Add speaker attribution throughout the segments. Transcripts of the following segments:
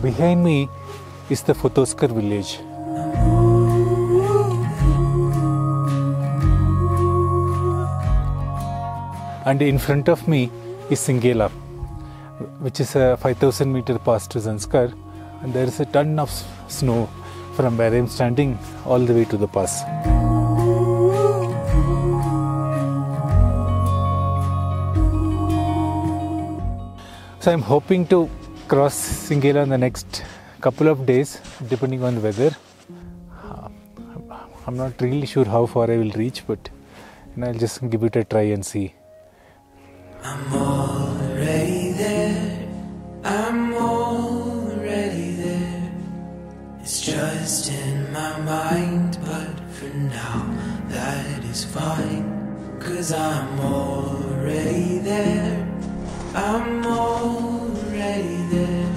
Speaker 1: Behind me is the Fotoskar village. And in front of me is Singela, which is a 5,000 meter pass to Zanskar, and there is a ton of snow from where I am standing all the way to the pass. So I am hoping to cross Singela in the next couple of days, depending on the weather. I'm not really sure how far I will reach, but I'll just give it a try and see.
Speaker 2: I'm already there, I'm already there. It's just in my mind, but for now that is fine. 'Cause I'm already there, I'm already there.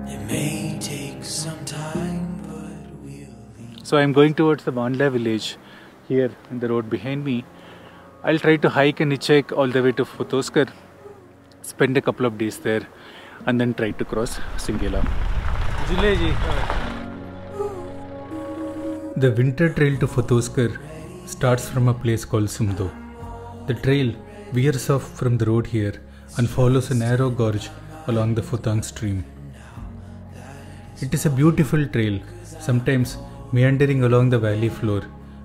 Speaker 2: It may take some time, but we'll leave.
Speaker 1: So I'm going towards the Mandla village here in the road behind me. I'll try to hike and hitchhike all the way to Fotoskar, spend a couple of days there, and then try to cross Singela. The winter trail to Fotoskar starts from a place called Sumdo. The trail veers off from the road here and follows a narrow gorge along the Photang stream. It is a beautiful trail, sometimes meandering along the valley floor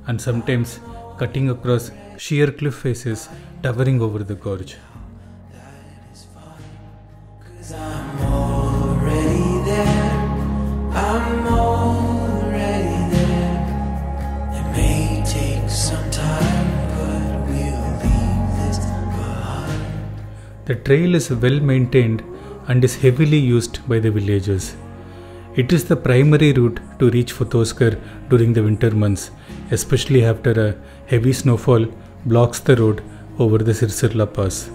Speaker 1: and sometimes cutting across sheer cliff faces towering over the gorge.
Speaker 2: 'Cause I'm already there, I'm already there. It may take some time, but we'll leave this behind.
Speaker 1: The trail is well maintained and is heavily used by the villagers. It is the primary route to reach Fotoskar during the winter months, especially after a heavy snowfall blocks the road over the Sirsirla Pass.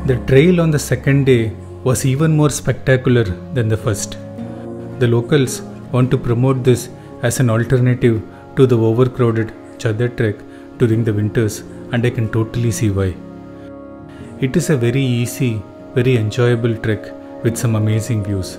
Speaker 1: The trail on the second day was even more spectacular than the first. The locals want to promote this as an alternative to the overcrowded Chadar trek during the winters, and I can totally see why. It is a very easy, very enjoyable trek with some amazing views.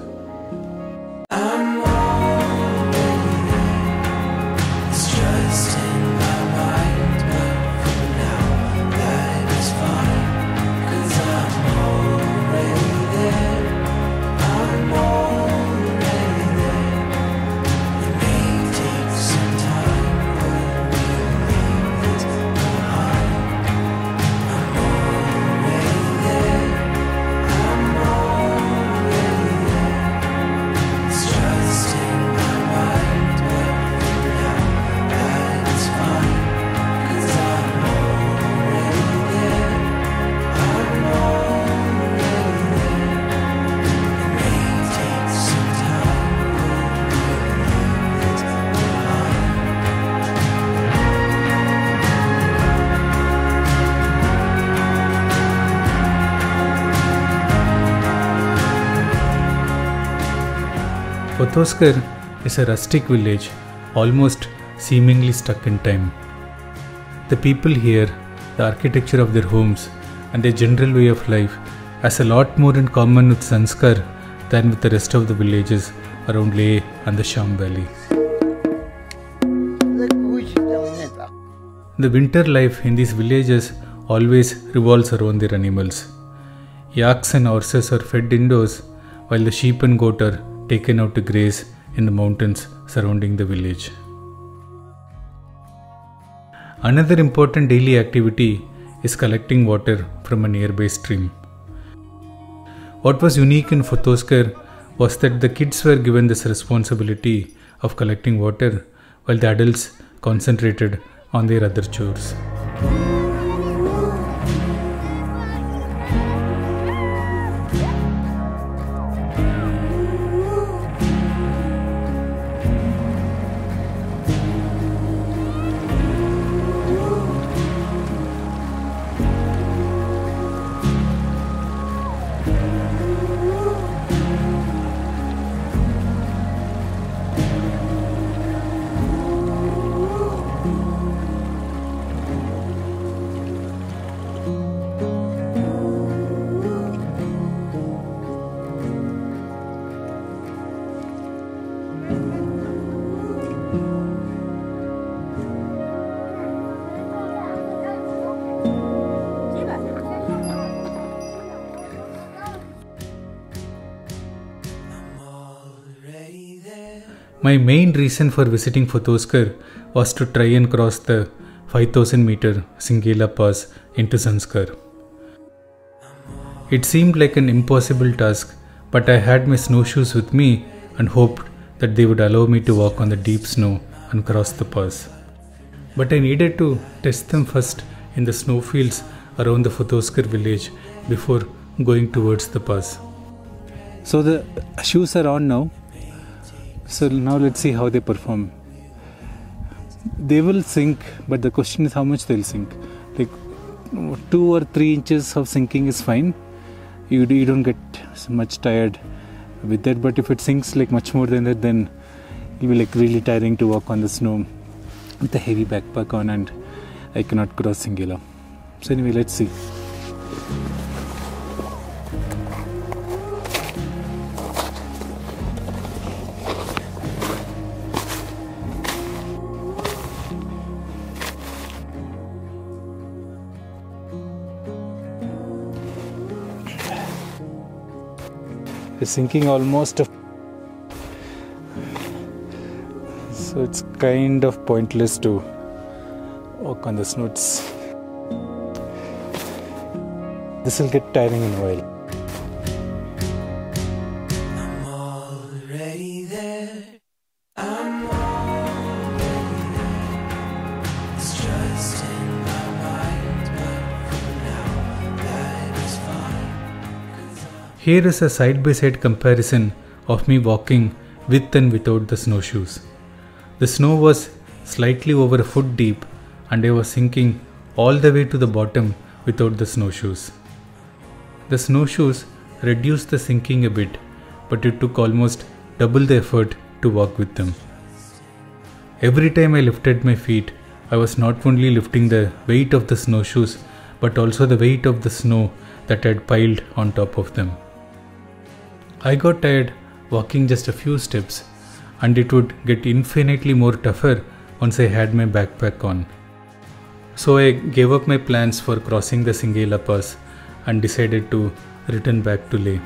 Speaker 1: Fotoskar is a rustic village, almost seemingly stuck in time. The people here, the architecture of their homes, and their general way of life has a lot more in common with Zanskar than with the rest of the villages around Leh and the Sham Valley. The winter life in these villages always revolves around their animals. Yaks and horses are fed indoors, while the sheep and goat are taken out to graze in the mountains surrounding the village. Another important daily activity is collecting water from a nearby stream. What was unique in Fotoskar was that the kids were given this responsibility of collecting water while the adults concentrated on their other chores. My main reason for visiting Fotoskar was to try and cross the 5000 meter Singela Pass into Zanskar. It seemed like an impossible task, but I had my snowshoes with me and hoped that they would allow me to walk on the deep snow and cross the pass. But I needed to test them first in the snowfields around the Fotoskar village before going towards the pass. So the shoes are on now. So now let's see how they perform. They will sink, but the question is how much they'll sink. Like 2 or 3 inches of sinking is fine. You don't get much tired with that. But if it sinks like much more than that, then it'll be like really tiring to walk on the snow with a heavy backpack on, and I cannot cross Singela. So anyway, let's see. It's sinking almost, so it's kind of pointless to walk on the snow. This will get tiring in a while.
Speaker 2: I'm already there. I'm already there. It's just in my mind, but for now that is fine.
Speaker 1: Here is a side-by-side comparison of me walking with and without the snowshoes. The snow was slightly over a foot deep and I was sinking all the way to the bottom without the snowshoes. The snowshoes reduced the sinking a bit, but it took almost double the effort to walk with them. Every time I lifted my feet, I was not only lifting the weight of the snowshoes, but also the weight of the snow that had piled on top of them. I got tired walking just a few steps, and it would get infinitely more tougher once I had my backpack on. So I gave up my plans for crossing the Singela Pass and decided to return back to Leh.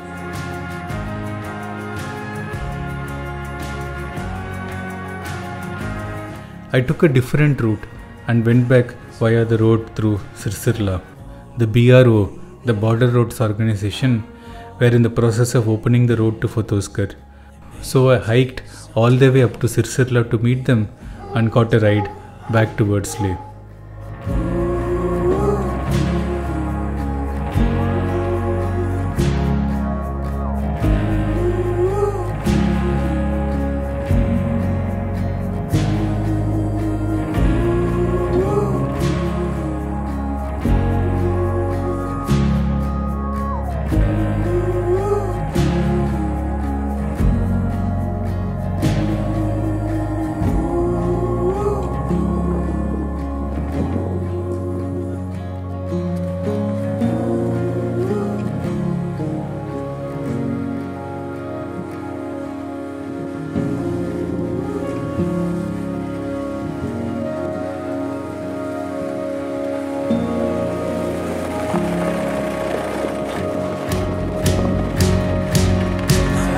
Speaker 1: I took a different route and went back via the road through Sirsirla. The BRO, the Border Roads Organization, were in the process of opening the road to Fotoskar. So I hiked all the way up to Sirsirla to meet them and caught a ride back towards Leh.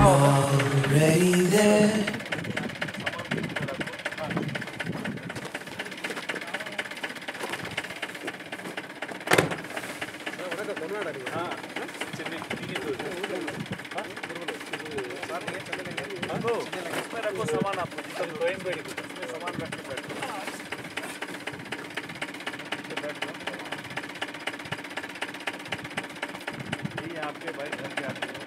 Speaker 2: Already there.
Speaker 3: आपके भाई घर के आते हैं